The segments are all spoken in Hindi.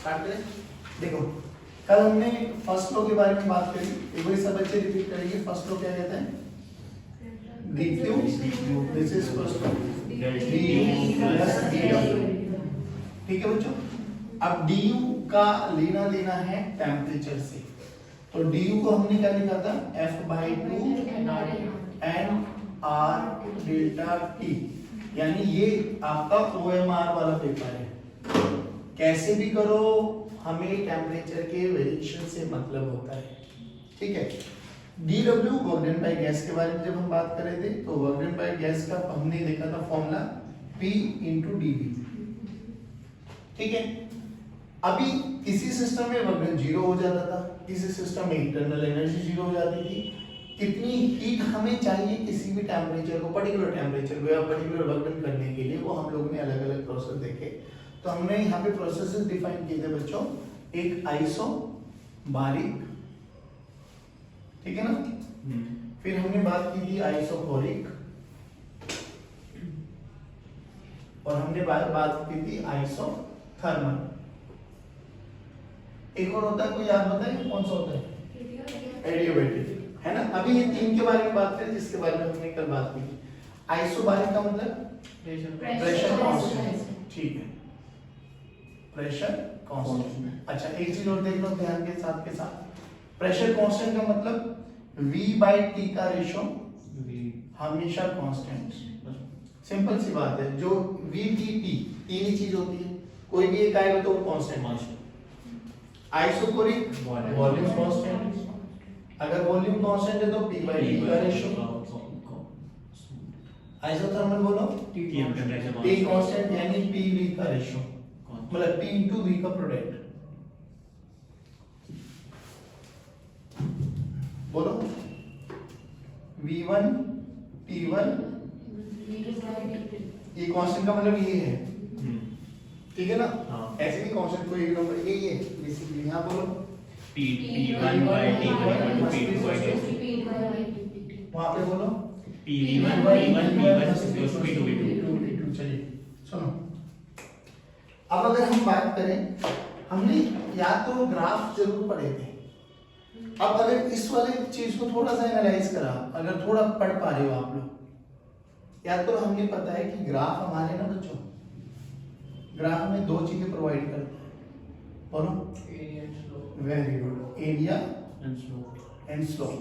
स्टार्ट करें। देखो कल हमने फर्स्ट लॉ के बारे में बात करी, एक बार सब बच्चे रिपीट करेंगे। फर्स्ट लॉ क्या कहता है? dq this is first law du plus dw। ठीक है बच्चों, अब du का लेना देना है टेम्परेचर से, तो du को हमने क्या लिखा था? F/2 n r delta t, यानी ये आपका OMR वाला पेपर है। कैसे भी करो हमें टेम्परेचर के वेरिएशन से मतलब होता है, ठीक है। dw work done by gas के बारे में जब हम बात कर रहे थे, तो वर्क डन बाय गैस का हमने देखा था फॉर्मूला P × dv, ठीक है। अभी किसी सिस्टम में वर्क डन 0 हो जाता था, किसी सिस्टम में इंटरनल एनर्जी 0 हो जाती थी। कितनी हीट हमें चाहिए किसी भी टेम्परेचर को, पर्टिकुलर टेम्परेचर को या पर्टिकुलर वर्क डन करने के लिए, वो हम लोगों ने अलग अलग प्रोसेस देखे। तो हमने यहाँ पे प्रोसेसेस डिफाइन किए थे बच्चों, एक आइसोबारिक, ठीक है ना, फिर हमने बात की थी आइसोकोरिक, और हमने बात की थी आइसोथर्मल। एक और होता है, कोई याद बताए कौन सा होता है? एडियाबैटिक, है ना। अभी ये तीन के बारे में बात करें जिसके बारे में हमने कल बात की थी। आइसोबारिक का मतलब प्रेशर कांस्टेंट, ठीक है, प्रेशर कांस्टेंट। अच्छा एक चीज और देख लो ध्यान के साथ प्रेशर कांस्टेंट का मतलब V/T का रेशो हमेशा कांस्टेंट। सिंपल सी बात है, जो V/T तीन ही चीज होती है, कोई भी एक आएगा तो वो कांस्टेंट। आइसोकोरिक वॉल्यूम कांस्टेंट, अगर वॉल्यूम कांस्टेंट है तो P/T का रेशो। आइसोथर्मल बोलो T कांस्टेंट यानी PV का रेशो, मतलब P × V का प्रोडक्ट। बोलो V1 P1, ये कांस्टेंट का मतलब ये है, ठीक है ना। ऐसे भी कांस्टेंट कोई एक नंबर यही है बेसिकली। यहां बोलो P1/T1 वहां पे बोलो P1/P1 चलिए सुनो। अब अगर हम बात करें, हमने या तो ग्राफ जरूर पढ़े थे। अब अगर इस वाले चीज को थोड़ा सा एनालाइज करा, अगर थोड़ा पढ़ पा रहे हो आप लोग, या तो हमें पता है कि ग्राफ हमारे ना बच्चों, ग्राफ में दो चीजें प्रोवाइड करते हैं, बोलो very good, area and slope.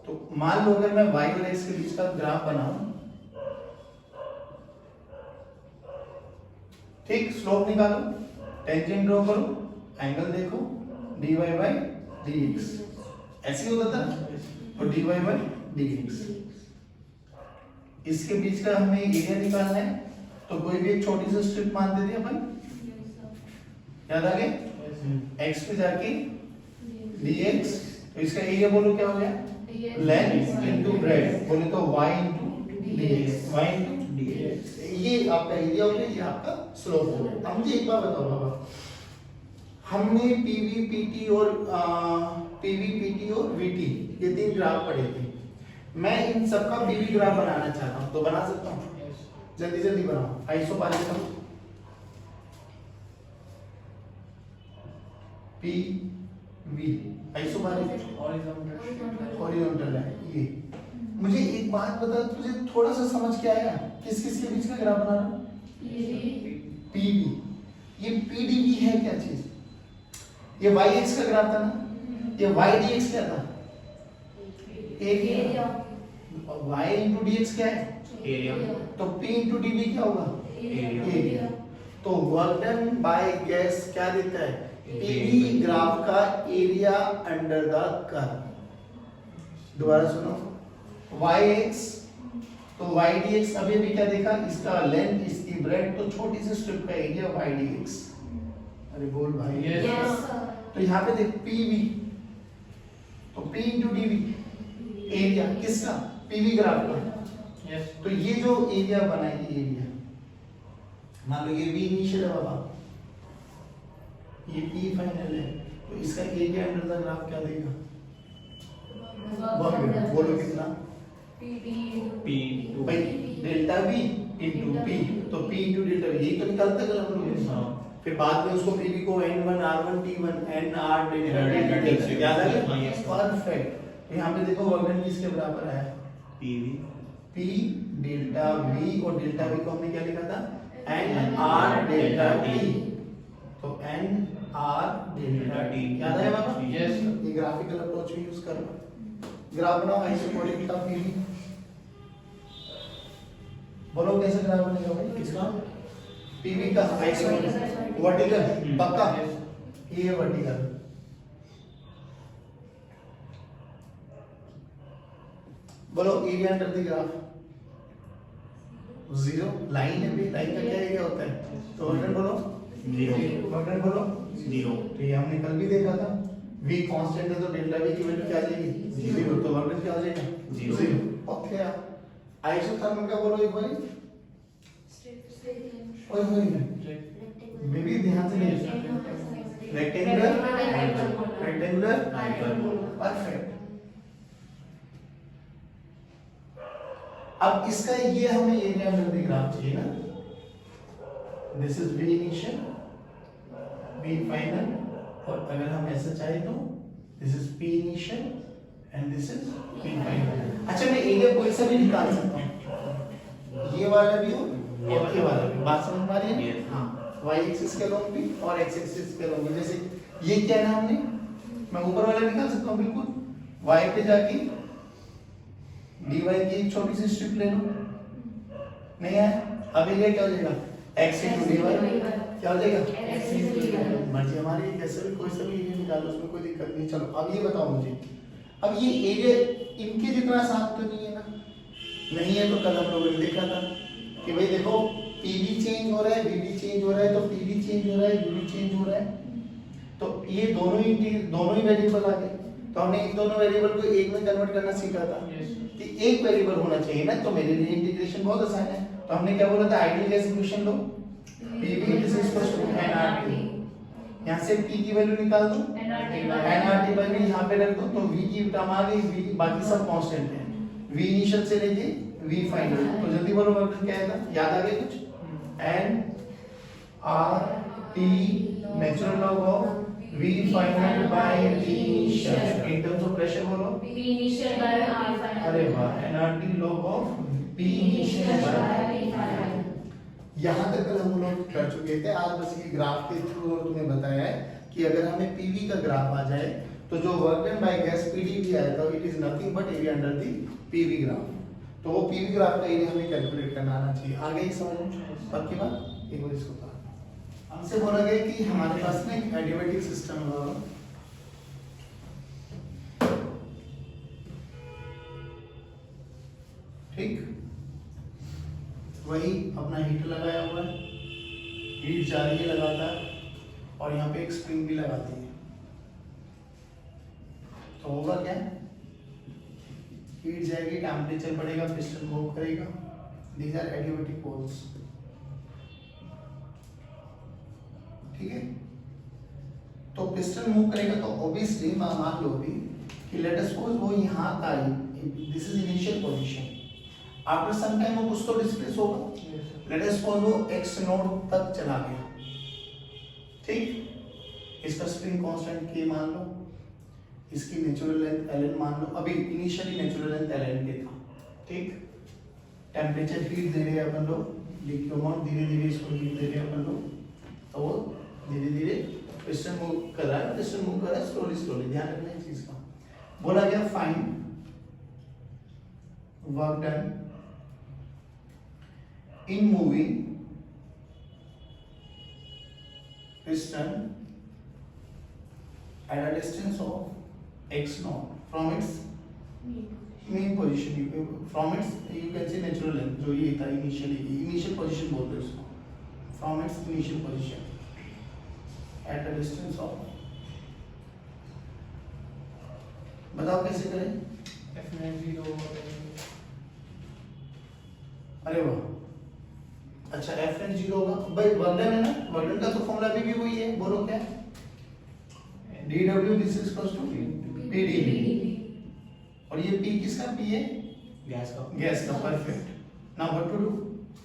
तो मान लो अगर मैं y और x के बीच का ग्राफ बनाऊं, ठीक, स्लोप निकालो, टेंजेंट ड्रॉ करो, एंगल देखो, dy/dx, ऐसे होता था, और dy/dx। इसके बीच का हमें एरिया निकालना है, तो कोई भी एक छोटी सी स्ट्रिप मान देते हैं अपन, याद आ गया, x पे जाके dx, तो इसका एरिया बोलो क्या हो गया? लेंथ इनटू ब्रेड्थ, बोले तो y × dx, y × dx। ये आपका एरिया हो गया, ये आपका स्लोप हो गया। अब मुझे एक बात बताओ बाबा, हमने PV PT और VT ये तीन ग्राफ पढ़े थे। मैं इन सबका PV ग्राफ बनाना चाहता हूं, तो बना सकता हूं? जल्दी जल्दी बनाओ। आइसोबारिक का PV, आइसोबारिक हॉरिजॉन्टल है। ये मुझे एक बात बता, तुझे थोड़ा सा समझ क्या आया? किस किस के बीच का ग्राफ बना रहा? PV। ये PDV है क्या चीज? ये yx का ग्राफ था ना, ये ydx क्या था? एरिया। y × dx क्या है? एरिया। तो P × dv क्या होगा? एरिया। तो वर्क डन बाय गैस क्या देता है? PV ग्राफ का एरिया अंडर द कर्व। दोबारा सुनो, yx तो ydx अभी भी क्या देखा? इसका लेंथ, इसकी ब्रेड्थ, तो छोटी सी स्ट्रिप का एरिया ydx। अरे बोल भाई। yes, तो यहाँ पे देख PV, तो P × dv एरिया किसका? PV ग्राफ का। yes, तो ये जो एरिया बना है, ये एरिया मान लो ये V इनिशियल है बाबा, ये P फाइनल है, तो इसका एरिया अंडर द ग्राफ क्या देगा? बोलो कितना? P भाई डेल्टा V × P, तो P × डेल्टा V, यही तो निकालते हैं हम लोग। फिर बाद में उसको पीवी को n1 r1 t1 nr delta t याद आ गया? परफेक्ट। यहाँ पे देखो वर्क डन किसके बराबर है? पीवी p डेल्टा v, और डेल्टा v को हमने क्या लिखा था? nr delta t। तो nr डेल्टा t याद है बाबा? यस। ये ग्राफिकल अप्रोच भी यूज करो। ग्राफ बनाओ आइसोमेट्रिक का पीवी। बोलो कैसे ग्राफ बनेगा भाई किसका? पीवी का आइसोमेट्रिक वर्टिकल पक्का? ये वर्टिकल। बोलो area under the graph zero. Line है भी, लाइन का क्या एरिया होता है? तो वर्डन बोलो जीरो। वर्डन बोलो जीरो। तो ये हमने कल भी देखा था, v कांस्टेंट है तो डेल्टा v की वैल्यू क्या आ जाएगी? जीरो। तो वर्डन क्या आ जाएगा? जीरो। ओके। आइसोथर्मल का बोलो एक बार। ओए होए बेबी ध्यान से नहीं। Rectangular rectangular perfect. अब इसका ये हमें एरिया अंडर द ग्राफ चाहिए ना। This is v initial, v final, और अगर हम ऐसा चाहे तो this is p initial and this is p final. अच्छा मैं एरिया कोई सा भी निकाल सकता हूँ, ये वाला भी हो और ये वाला भी। बात समझ में आ रही है? हाँ, y एक्सिस के लॉन्ग भी और x एक्सिस के लॉन्ग भी। जैसे ये क्या है हमने, मैं ऊपर वाला निकाल सकता हूँ बिल्कुल। y पे जाके dy की एक छोटी सी स्ट्रिप ले लो, नहीं है? अब ये क्या हो जाएगा? x into dy क्या हो जाएगा? x into dy। मर्जी हमारी, कैसे भी कोई सा भी एरिया निकालो, उसमें कोई दिक्कत नहीं। चलो अब ये बताओ मुझे, अब ये एरिया इनके जितना साफ तो नहीं है ना? नहीं है तो कल हम लोगों ने देखा था कि भाई देखो pv चेंज हो रहा है, vb चेंज हो रहा है, तो pv चेंज हो रहा है, vb चेंज हो रहा है, तो ये दोनों ही वेरिएबल आ गए। तो हमने इन दोनों वेरिएबल को एक में कन्वर्ट करना सीखा था कि एक वेरिएबल होना चाहिए ना, तो मेरे लिए इंटीग्रेशन बहुत आसान है। तो हमने क्या बोला था? Ideal gas equation low, pv is equal to nRT। यहाँ से p की वैल्यू निकाल दो, nRT वैल्यू यहाँ पे रख दो, तो v की टर्म आ गई, v बाकी सब कांस्टेंट है, v इनिशियल से लेके v फाइनल। तो जल्दी बोलो वर्क क्या आएगा? याद आ गया कुछ? n r t natural log of v final by v initial. In terms of pressure बोलो p initial by r final। अरे वाह, nRT log of p initial by p final। यहाँ तक कल हम लोग कर चुके थे। आज बस ये ग्राफ के थ्रू और तुम्हें बताया है कि अगर हमें पीवी का ग्राफ आ जाए तो जो work done by gas PDV आएगा, it is nothing but area under the PV graph. तो वो पीवी ग्राफ का एरिया हमें कैलकुलेट करना आना चाहिए। आगे ही समझ पक्की बात? एक बार इसको कहा हमसे बोला गया कि हमारे पास में एक एडियाबैटिक सिस्टम है, ठीक? वही अपना हीटर लगाया हुआ है, हीट जा रही है लगातार, और यहाँ पे एक स्प्रिंग भी लगा दी है। तो होगा क्या? हीट जाएगी, टेम्परेचर बढ़ेगा, पिस्टन मूव करेगा। दीज आर एडियाबैटिक पोल्स, ठीक है? तो पिस्टन मूव करेगा तो ऑब्वियसली मान लो भी कि लेट अस सपोज वो यहाँ का, this is initial position, after some time वो कुछ तो डिस्प्लेस होगा। लेट अस सपोज वो x नोड तक चला गया, ठीक? इसका स्प्रिंग कांस्टेंट k मान लो, इसकी नेचुरल लेंथ ln मान लो। अभी इनिशियली नेचुरल लेंथ ln के था, ठीक? टेम्परेचर हीट दे रहे हैं अपन लोग, लिक्विड धीरे धीरे इसको हीट दे रहे हैं अपन लोग, तो वो धीरे धीरे पिस्टन मूव कर रहा है, पिस्टन मूव कर रहा है स्लोली स्लोली। ध्यान रखना इस चीज का। बोला गया find work done in moving piston at a distance of x naught from its main position, from its you can say natural length, जो ये था initial position बोलते हैं उसको, from its initial position at a distance of, बताओ कैसे करें? अरे वाह, अच्छा FN 0 होगा भाई, वर्डन है ना, वर्डन का तो फॉर्मूला भी वही है। बोलो क्या? dW this is equal to PdV, और ये P किसका? P है गैस का। गैस का। Perfect. Now what to do?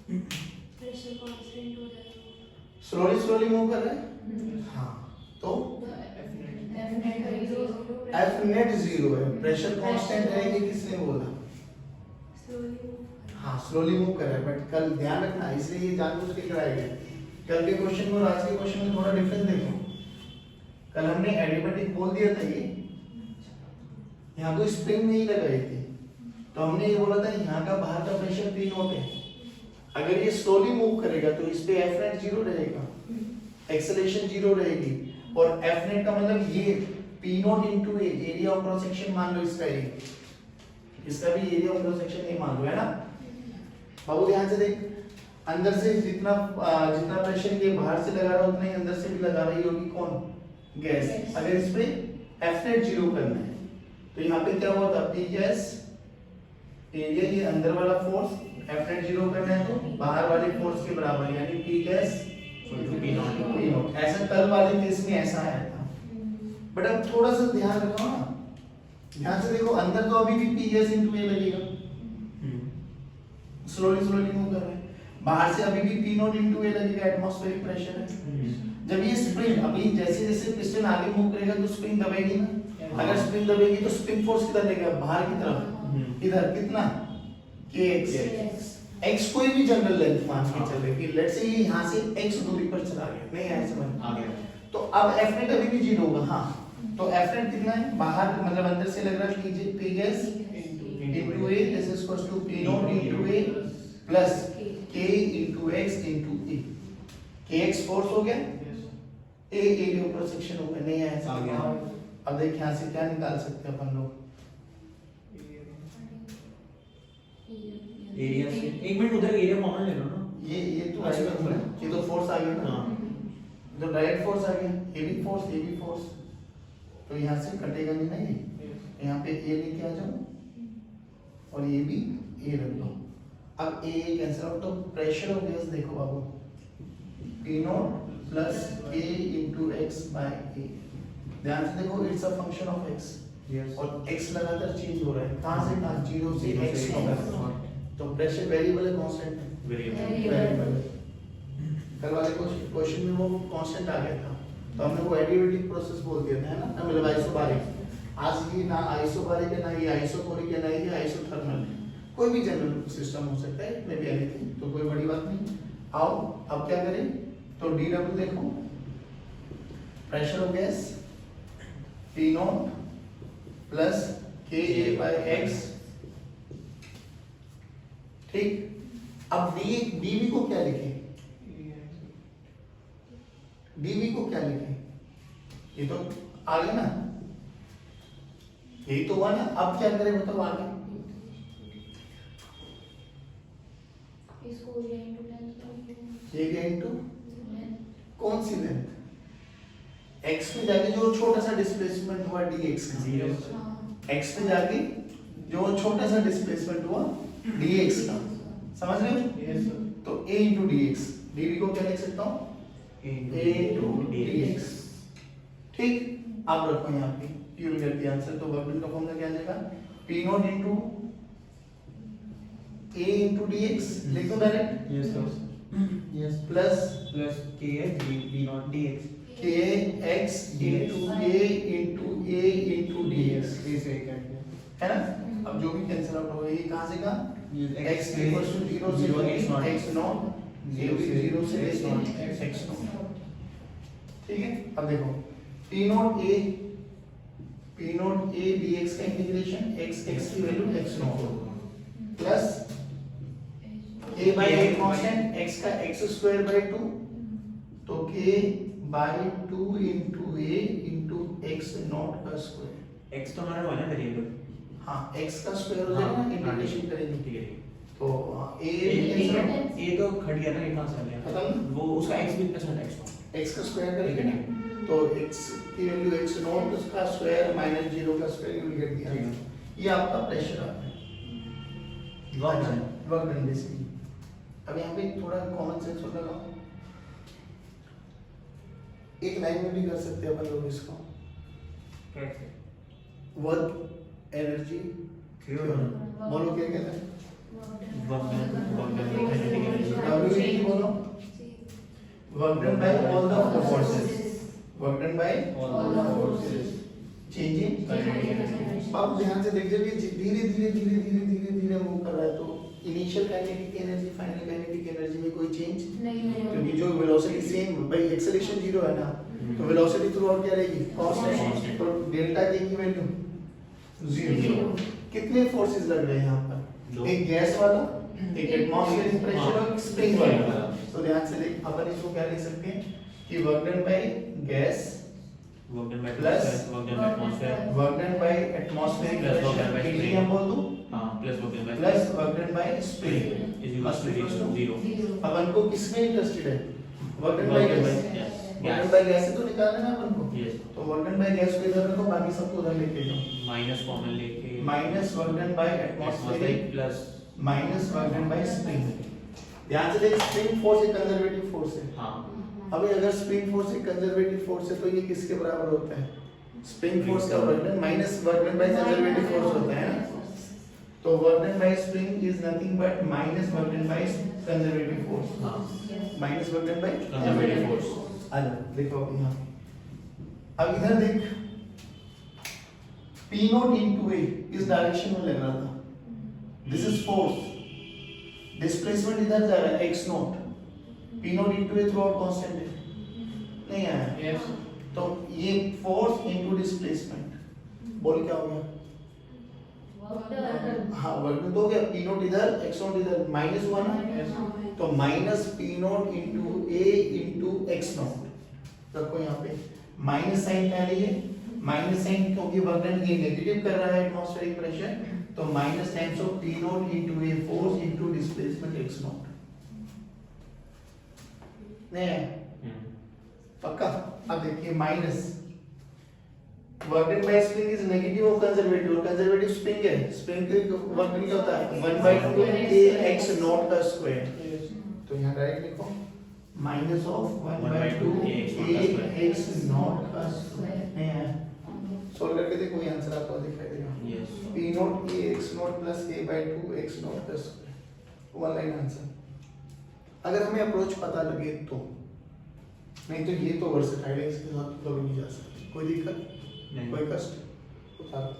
Pressure constant हो जाएगा। स्लोली स्लोली मूव कर रहा है, हाँ तो एफ नेट जीरो है, प्रेशर कांस्टेंट है, ये किसने बोला? हाँ स्लोली मूव कर रहा है, बट कल ध्यान रखना, इसलिए ये जानबूझ के कराया गया। कल के क्वेश्चन में और आज के क्वेश्चन में थोड़ा डिफरेंस देखो। कल हमने एडियाबैटिक बोल दिया था, ये यहाँ तो स्प्रिंग नहीं लगाई थी, तो हमने ये बोला था यहाँ का बाहर का प्रेशर P नॉट है, अगर ये स्लोली मूव करेगा तो इस पे F नेट जीरो रहेगा, एक्सेलरेशन जीरो रहेगी, और F नेट का मतलब ये P naught into A, area of cross section मान लो इसका, ये इसका भी एरिया ऑफ क्रॉस सेक्शन ये मान लो, है ना बाबू? ध्यान से देख, अंदर से जितना प्रेशर ये बाहर से लगा रहा है उतना ही अंदर से भी लगा रही होगी कौन? गैस। अगर इस पे F नेट जीरो करना है तो यहाँ पे क्या हुआ था? P गैस एरिया, ये अंदर वाला फोर्स, F नेट जीरो करना है तो बाहर वाले फोर्स के बराबर, यानी P गैस P नॉट। ऐसा कल वाले केस में ऐसा आया था, बट अब थोड़ा सा ध्यान रखो ना, ध्यान से देखो, अंदर तो अभी भी P गैस इनटू ए लगेगा, स्लोली स्लोली मूव कर रहा है, बाहर से अभी भी P नॉट इनटू ए लगेगा, एटमॉस्फेरिक प्रेशर है। जब ये स्प्रिंग अभी जैसे जैसे पिस्टन आगे मूव करेगा तो स्प्रिंग दबेगी ना, अगर स्प्रिंग दबेगी तो स्प्रिंग फोर्स किधर लेगा? बाहर की तरफ, इधर कितना? kx। x कोई भी जनरल लेंथ मान के चले कि लेट्स से ये यहां से x दूरी पर चला गया, नहीं आया समझ आ गया, तो अब F नेट अभी भी जीरो होगा, हाँ तो F नेट कितना है? बाहर मतलब अंदर से लग रहा है P gas into A, this is equals to P naught into A plus K into x into e, kx force हो गया, A area of cross section हो गया, नहीं आया समझ आ गया। अब देख यहां से क्या निकाल सकते हैं अपन लोग? एरिया से एक मिनट उधर एरिया कॉमन ले लो ना, ये तो आएगा ना, ये तो फोर्स आ गया ना, तो डायरेक्ट फोर्स आ गया, ये भी फोर्स, तो यहाँ से कटेगा नहीं ना, ये यहाँ पे ए लेके आ जाओ और ये भी ए रख दो, अब ए कैंसिल आउट, तो प्रेशर ऑफ गैस देखो बाबू, P naught plus K into x by A, ध्यान से देखो, it's a function of x, और x लगातार चेंज हो रहा है, कहां से कहां? जीरो से x नॉट, तो प्रेशर वेरिएबल है कांस्टेंट है? वेरिएबल। कल वाले क्वेश्चन में वो कांस्टेंट आ गया था, तो हमने वो एडियाबैटिक प्रोसेस बोल दिया था, है ना, मतलब आइसोबारिक। आज ये ना आइसोबारिक है, ना ये आइसोकोरिक है, ना ये आइसोथर्मल है, कोई भी जनरल सिस्टम हो सकता है, मे बी एनीथिंग, तो कोई बड़ी बात नहीं। आओ अब क्या करें, तो डी डब्ल्यू देखो, pressure of gas P naught plus K A by x, ठीक। अब dv को क्या लिखें? dv को क्या लिखें? ये तो आ गया ना, यही तो हुआ ना, अब क्या करें बताओ आगे? एरिया इनटू कौन सी लेंथ? x पे जाके जो छोटा सा डिस्प्लेसमेंट हुआ dx का, x पे जाके जो छोटा सा डिस्प्लेसमेंट हुआ dx का, समझ रहे हो? तो a into dx, dv को क्या लिख सकता हूँ? a into dx, ठीक। अब रखो यहाँ पे, you will get the answer, तो वर्क डन का फॉर्मूला क्या आ जाएगा? p not into a into dx, लिख दो direct, yes plus kx b not dx, kx into a into dx, है ना? अब जो भी कैंसिल आउट होगा, ये कहाँ से कहाँ? x equals to 0 से x नॉट, ये भी 0 से x नॉट, ठीक है। अब देखो p नॉट a dx का इंटीग्रेशन x की value x naught plus a by a constant x का x स्क्वायर बाय 2, तो k by 2 into a into x naught का स्क्वायर, x तो हमारा वाला वेरिएबल, हाँ x का स्क्वायर हो जाएगा ना, इंटीग्रेशन करेंगे, ठीक है, तो a तो खट गया ना, एक कहां से आ गया खत्म, वो उसका x भी अच्छा x को x का स्क्वायर करेंगे ना, तो x की वैल्यू x नॉट उसका स्क्वायर माइनस 0 का स्क्वायर, यू विल गेट दिया, ये आपका प्रेशर आता है, वर्क डन बेसिकली। अब यहाँ पे थोड़ा कॉमन सेंस होगा, एक लाइन में भी कर सकते हैं अपन लोग इसको, कैसे वर्क एनर्जी थ्योरम, बोलो क्या कहते हैं? वर्क डन WET बोलो, work done bye all the forces, work done bye All the forces. Changing. Changing आप ध्यान से देखिए कि धीरे धीरे धीरे धीरे धीरे धीरे मूव कर रहा है, तो initial kinetic energy final kinetic energy में कोई चेंज नहीं क्योंकि जो वेलोसिटी सेम भाई एक्सेलरेशन जीरो है ना, तो वेलोसिटी थ्रू आउट क्या रहेगी कांस्टेंट, तो डेल्टा के की वैल्यू जीरो। कितने फोर्सेस लग रहे हैं यहाँ पर, दो। एक गैस वाला, एक एटमॉस्फेरिक प्रेशर और स्प्रिंग वाला। तो ध्यान से देख, अपन इसको क्या लिख सकते हैं कि work done by gas work done by Plus work done by atmosphere work done by atmospheric Plus work done by pressure spring. हम बोल दूं हां plus work done by plus work done by spring is equal to 0 Zero. अपन को किसमें इंटरेस्टेड है, work done work by done by gas, yes work done by gas से तो निकालना है ना अपन को, यस तो वर्क डन बाय गैस को इधर रखो, बाकी सबको उधर लेके जाओ, माइनस कॉमन लेके minus work done by atmospheric atmospheric plus minus work done by spring. ध्यान से देख, स्प्रिंग फोर्स एक कंजर्वेटिव फोर्स है। हां अभी अगर स्प्रिंग फोर्स एक कंजर्वेटिव फोर्स है तो ये किसके बराबर होता है, स्प्रिंग फोर्स का work done minus work done by conservative force होता है ना, तो work done by spring is nothing but minus work done by conservative force, हां minus work done by conservative force. आ जाओ देखो अब यहाँ, अब इधर देख P नॉट इनटू A इस डायरेक्शन में लग रहा था, दिस इज फोर्स, डिस्प्लेसमेंट इधर जा रहा है x not, P naught into A through out constant है, नहीं आया यस तो ये फोर्स इनटू डिस्प्लेसमेंट, बोल क्या हो गया, हाँ वर्क डन तो हो गया, P नॉट इधर x नॉट इधर माइनस हुआ ना, तो minus P naught into A into x not रखो यहाँ पे, माइनस साइन क्या है, माइनस साइन क्योंकि वर्क डन ये नेगेटिव कर रहा है एटमॉस्फेरिक प्रेशर, तो minus times of P naught into A force into displacement x not, नहीं पक्का। अब देखिए minus work done by spring is negative और कंजर्वेटिव, और कंजर्वेटिव स्प्रिंग है, स्प्रिंग का वर्क डन क्या होता है 1/2 ax नॉट का स्क्वायर, तो यहाँ डायरेक्ट लिखो माइनस ऑफ 1/2 ax नॉट का स्क्वायर, नहीं है सॉल्व करके देखो ये आंसर आपको दिखाई देगा, yes p not ax not plus a/2 x naught का स्क्वायर, वन लाइन आंसर। अगर हमें अप्रोच पता लगे तो, नहीं तो ये तो वर्सेटाइल है, इसके साथ तो नहीं जा सकते, कोई दिक्कत नहीं कोई कष्ट उतारो।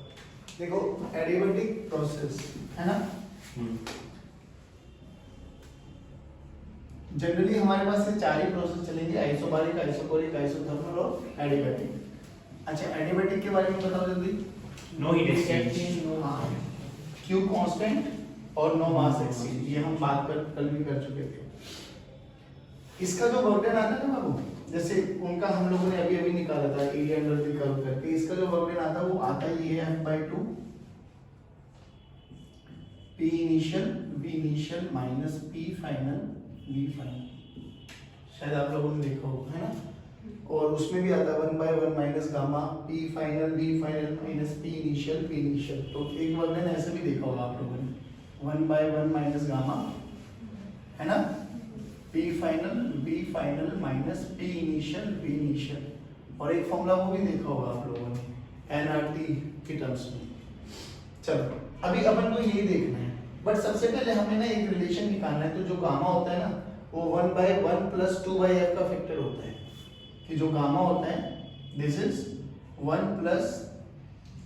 देखो एडियाबैटिक प्रोसेस है ना, जनरली हमारे पास से चार ही प्रोसेस चलेंगे, आइसोबारिक, आइसोकोरिक, आइसोथर्मल और एडियाबैटिक। अच्छा एडियाबैटिक के बारे में बताओ जल्दी। No heat exchange, Q constant और नो मास एक्सचेंज, ये हम बात कल भी कर चुके थे। इसका जो वर्क डन आता है ना बाबू, जैसे उनका हम लोगों ने अभी अभी निकाला था एरिया अंडर द कर्व करके, इसका जो वर्क डन आता है वो आता है ये F/2 P initial V initial minus P final V final, शायद आप लोगों ने देखा होगा है ना, और उसमें भी आता है 1/1 minus gamma P final V final minus P initial P initial, तो एक वर्क डन ऐसे भी देखा होगा आप लोगों ने 1/1 माइनस गामा है ना, P final V final minus P initial V initial, और एक फॉर्मूला वो भी देखा होगा आप लोगों ने nRT के टर्म्स में। चलो अभी अपन को ये देखना है, बट सबसे पहले हमें ना एक रिलेशन निकालना है, तो जो गामा होता है ना वो 1/1 प्लस 2/f का फैक्टर होता है, कि जो गामा होता है दिस इज 1 प्लस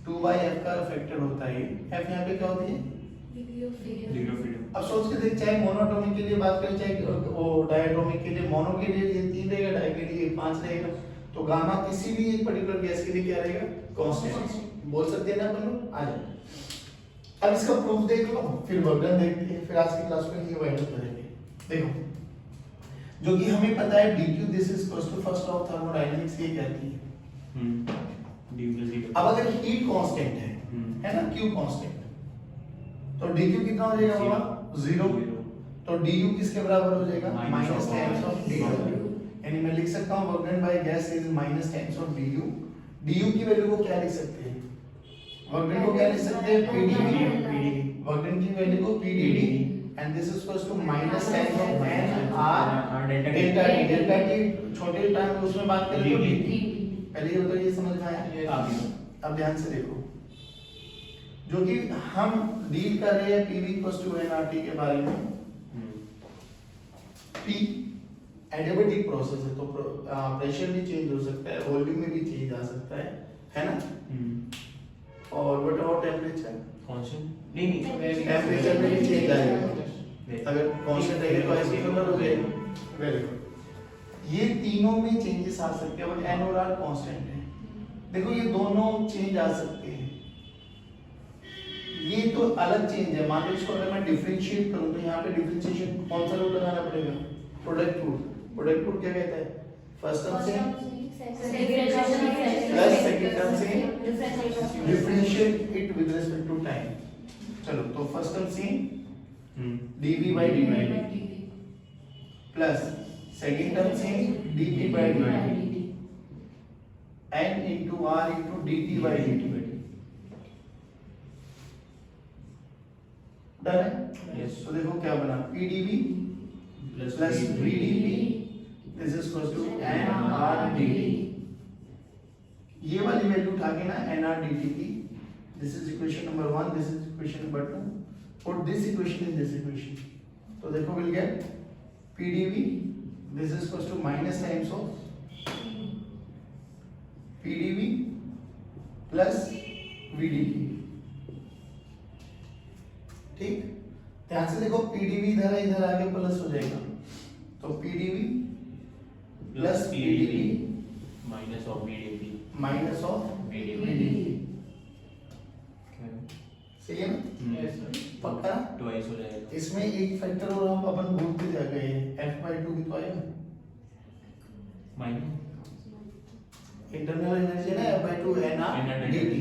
2/f का फैक्टर होता है, f यहाँ पे क्या होती है डिग्री ऑफ फ्रीडम। अब सोच के देख, चाहे मोनोटोमिक के लिए बात करें चाहे वो डायटोमिक के लिए, मोनो के लिए ये 3 रहेगा, डाई के लिए 5 रहेगा, तो गामा किसी भी एक पर्टिकुलर गैस के लिए क्या रहेगा कांस्टेंट, बोल सकते हैं ना अपन लोग। आ जाओ अब इसका प्रूफ देख लो, फिर वर्क डन देखते हैं, फिर आज की क्लास में ये वाइंड अप करेंगे। देखो जो कि हमें पता है dq this is equal to first law of thermodynamics, ये कहती है अब अगर हीट कांस्टेंट है ना q कांस्टेंट, तो dq कितना हो जाएगा बाबा 0, तो du किसके बराबर हो जाएगा माइनस टाइम्स ऑफ dw, यानी मैं लिख सकता हूं work done by gas is minus times of du की वैल्यू को क्या लिख सकते हैं, वर्क डन को क्या लिख सकते हैं pdv, वर्क डन की वैल्यू को pdv, and this is equal to minus times of n r delta t, delta t छोटे टर्म उसमें बात करें तो dt, पहले ये बताइए समझ में आया। अब ध्यान से देखो, जो कि हम डील कर रहे हैं PV = nRT के बारे में, P एडियाबेटिक प्रोसेस है, तो प्रेशर भी चेंज हो सकता है, वॉल्यूम में भी चेंज आ सकता है ना? और व्हाट अबाउट टेम्परेचर? कांस्टेंट नहीं टेम्परेचर में भी चेंज आएगा, अगर कांस्टेंट रहेगा तो ऐसे नंबर हो जाएगा। Very good. ये तीनों में चेंजेस आ सकते हैं, बट एन और आर कांस्टेंट है। देखो ये दोनों चेंज आ सकते हैं, ये तो अलग चेंज है। मान लो इसको अगर मैं डिफरेंशिएट करूं तो यहाँ पे डिफरेंशिएशन कौन सा रूल लगाना पड़ेगा? Product rule. प्रोडक्ट रूल क्या कहता है? फर्स्ट टर्म से प्लस सेकंड टर्म से differentiate it with respect to time. चलो तो फर्स्ट टर्म से dv by dt plus second term से dp by dt n into r into dt by dt। Done है? Yes. तो देखो क्या बना, pdv plus vdp this is equal to nr dt। ये वाली वैल्यू उठा के ना nr dt की, this is equation number 1, this is equation number 2, put this equation in this equation, तो देखो will get pdv this is equal to minus times of pdv plus vdp। ठीक, ध्यान से देखो, pdv इधर है, इधर आके प्लस हो जाएगा, तो pdv plus pdv minus of vdp minus of vdp। सही है ना? पक्का? ट्वाइस हो जाएगा। इसमें एक फैक्टर और हम अपन भूलते जा गए, f/2 भी तो आएगा। माइनस इंटरनल एनर्जी ना f/2 nr dt।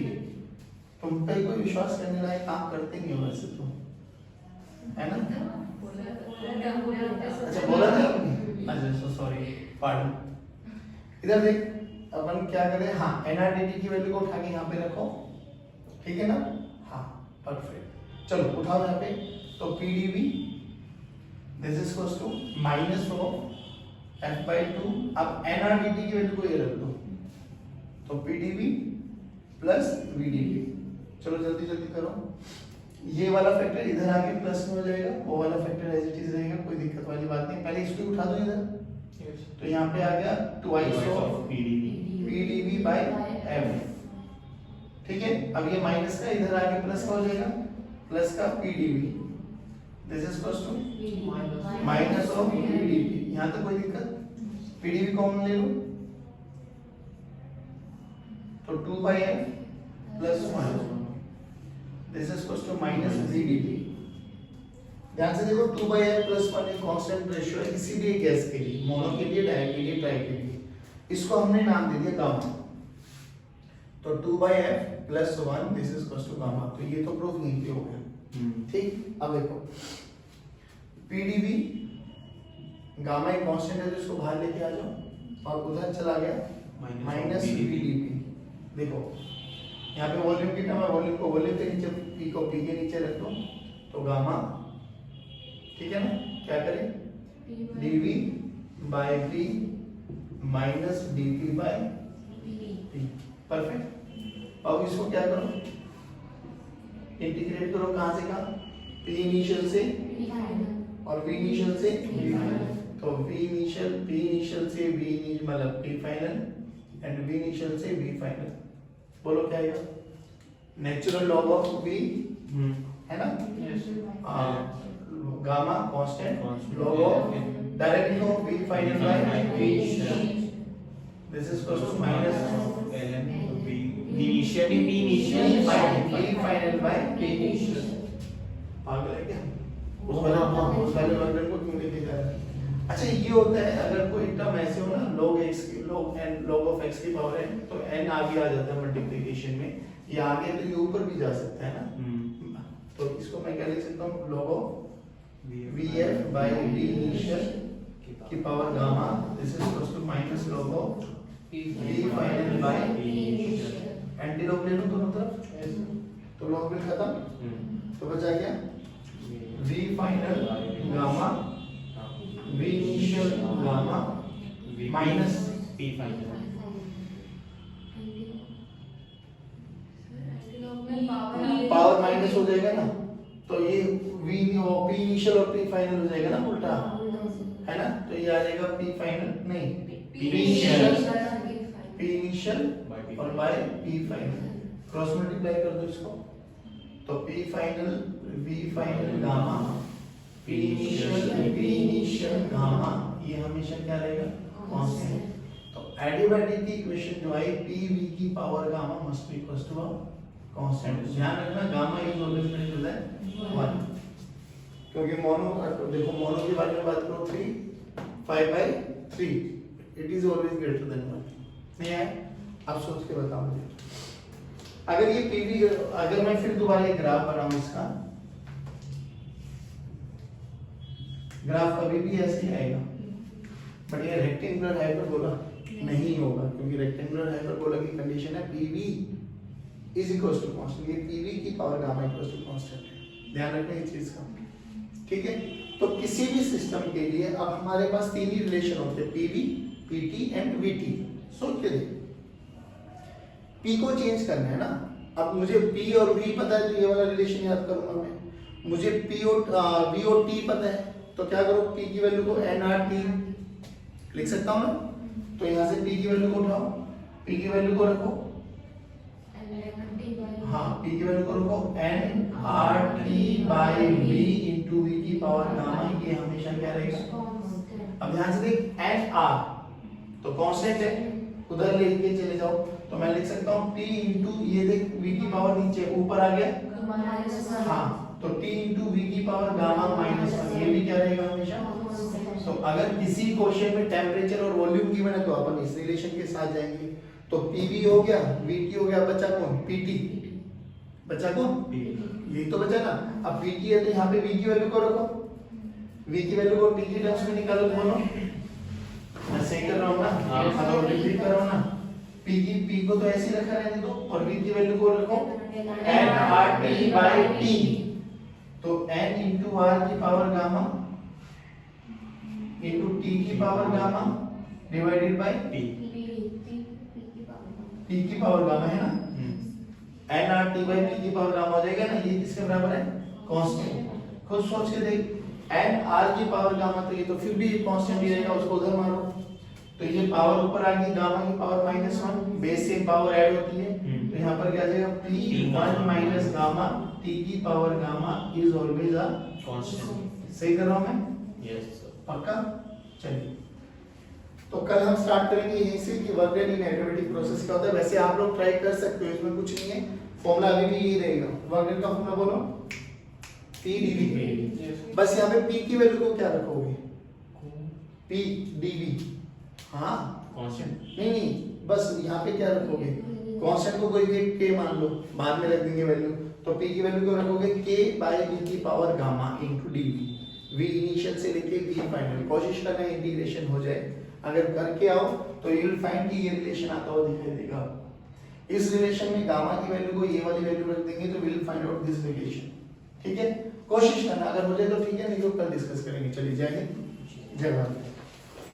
तुम पे कोई विश्वास करने लायक काम करते नहीं हो वैसे तो, है ना? अच्छा बोला था आपने? अच्छा सॉरी, पार्डन। इधर देख, अपन क्या करें, हाँ nr dt की वैल्यू को उठा के यहाँ पे रखो, ठीक है ना? हाँ परफेक्ट। चलो उठाओ यहाँ पे, तो pdv this is equals to minus of f/2, अब nr dt की वैल्यू को ये रख दो, तो pdv प्लस vdp। चलो जल्दी जल्दी करो, ये वाला फैक्टर इधर आके प्लस में हो जाएगा, वो वाला फैक्टर एज इट इज रहेगा, कोई दिक्कत वाली बात नहीं। पहले इसको उठा दो इधर, तो यहाँ पे आ गया twice of pdv by f। ठीक है, अब ये माइनस का इधर आके प्लस का हो जाएगा, प्लस का pdv this is equals to minus of pdv। यहाँ तक कोई दिक्कत? pdv कॉमन ले लो, तो 2 by f plus 1 this is equals to minus vdp। ध्यान से देखो, 2 by f प्लस 1 एक कांस्टेंट रेशियो है किसी भी गैस के लिए, मोनो के लिए, डाई के लिए, ट्राई के लिए। इसको हमने नाम दे दिया गामा, तो 2 by f plus 1 this is equals to gamma. तो ये तो प्रूफ यहीं पे हो गया। ठीक, अब देखो pdv गामा एक कांस्टेंट है, तो इसको बाहर लेके आ जाओ और उधर चला गया माइनस vdp। देखो यहाँ पे वॉल्यूम की टर्म है, वॉल्यूम को वॉल्यूम के नीचे, p को p के नीचे रख दो, तो गामा, ठीक है ना? क्या करें, dv by v minus dp by p। Perfect. अब इसको क्या करो, इंटीग्रेट करो, कहाँ से कहाँ? p इनिशियल से और v इनिशियल से v फाइनल, तो v इनिशियल, p इनिशियल से v इनिशियल मतलब p final and v initial से v फाइनल। बोलो क्या आएगा? नेचुरल लॉग ऑफ v, है ना? Gamma constant log of, direct लिखो v final by v initial, this is equal to minus initial v final by v initial. पागल है क्या? उस वाले वर्गन को क्यों लेके जा रहा है? अच्छा ये होता है, अगर कोई टर्म ऐसे हो ना, log x की log n log of x की पावर n, तो n आगे आ जाता है मल्टीप्लिकेशन में, ये आगे तो ये ऊपर भी जा सकता है ना। तो इसको मैं क्या लिख सकता हूँ, log of vf by v initial की power gamma this is equal to minus log of v final by v initial. Anti log ले लो दोनों तरफ, तो log बिल खत्म, तो बचा क्या v final gamma v initial gamma minus p final. Power minus हो जाएगा ना, तो ये v p इनिशियल और p फाइनल हो जाएगा ना उल्टा, है ना, तो ये आ जाएगा पी फाइनल नहीं P initial initial P initial और by P final, cross multiply कर दो इसको, तो P final we final gamma P initial gamma, ये हमेशा क्या रहेगा कांस्टेंट। तो एडिटिव की इक्वेशन जो आई पी वी की power gamma must be equal to a constant. ध्यान रखना गामा इज ऑलवेज मेरे को है 1, क्योंकि मोनो देखो मोनो के बारे में बात करो 3 5/3 it is always greater than 1 नहीं है। अब सोच के बताओ मुझे, अगर ये पीवी, अगर मैं फिर दोबारा एक ग्राफ बनाऊं इसका, ग्राफ अभी भी ऐसे ही आएगा, बट ये रेक्टेंगुलर हाइपरबोला नहीं होगा, क्योंकि रेक्टेंगुलर हाइपरबोला की कंडीशन है PV is equal to constant, ये पीवी की power gamma equal to constant है, ध्यान रखना इस चीज का, ठीक है। तो किसी भी सिस्टम के लिए अब हमारे पास तीन ही रिलेशन होते हैं, पीवी पीटी एंड वीटी। सोच के देखो, पी को चेंज करना है ना, अब मुझे पी और वी पता है तो ये वाला रिलेशन याद करूंगा मैं, मुझे पी और वी और टी पता है तो क्या करो, पी की वैल्यू को एन आर टी लिख सकता हूं ना, तो यहां से पी की वैल्यू को उठाओ, पी की वैल्यू को रखो, हाँ पी की वैल्यू को रखो N R T by V into V की पावर गामा, ये हमेशा क्या रहेगा। अब ध्यान से देख एन आर तो कांस्टेंट है, उधर लेके चले जाओ तो मैं लिख सकता हूँ t इंटू ये देख v की पावर नीचे ऊपर आ गया, हाँ तो t इंटू v की पावर गामा -1, ये भी क्या रहेगा हमेशा। तो अगर किसी क्वेश्चन में टेम्परेचर और वॉल्यूम गिवन है तो अपन इस रिलेशन के साथ जाएंगे, तो pv हो गया vt हो गया, बचा कौन pt, बचा कौन यही तो बचा ना। अब pt है तो यहाँ पे v की वैल्यू को रखो, v की वैल्यू को t की टर्म्स में निकालो, बोलो मैं सही कर रहा हूँ ना, और रिपीट कर रहा हूँ ना, p की p को तो ऐसे ही रखा रहने दो और v की वैल्यू को रखो n r t by t, तो n into r की पावर गामा into t की power gamma divided by p की पावर गामा है ना, n r t by p की पावर गामा हो जाएगा ना, ये किसके बराबर है कांस्टेंट। खुद सोच के देख n r की पावर गामा, तो ये तो फिर भी कांस्टेंट ही रहेगा, उसको उधर मारो तो ये पावर ऊपर आ गई, गामा की पावर -1, बेस से पावर ऐड होती है, तो यहाँ पर क्या आ जाएगा p1 माइनस गामा t की power gamma is always a constant. सही कर रहा हूँ मैं, यस सर, पक्का। चलिए तो कल हम स्टार्ट करेंगे यहीं से कि work done in additive process क्या होता है। वैसे आप लोग ट्राई कर सकते हो, इसमें कुछ नहीं है, फॉर्मूला अभी भी यही रहेगा, वर्क डन का फॉर्मूला बोलो p dv, बस यहाँ पे p की वैल्यू को क्या रखोगे p dv, हाँ कांस्टेंट नहीं बस यहाँ पे क्या रखोगे कांस्टेंट को कोई भी k मान लो, बाद में रख देंगे वैल्यू, तो p की वैल्यू को रखोगे k बाय v की power gamma into dv, v initial से लेके v फाइनल, कोशिश करना इंटीग्रेशन हो जाए, अगर करके आओ तो यू विल फाइंड कि ये रिलेशन आता हुआ दिखाई देगा। इस रिलेशन में गामा की वैल्यू को ये वाली वैल्यू रख देंगे तो we will find out this relation, ठीक है। कोशिश करना, अगर हो जाए तो ठीक है, नहीं तो कल डिस्कस करेंगे। चलिए जय हिंद जय भारत।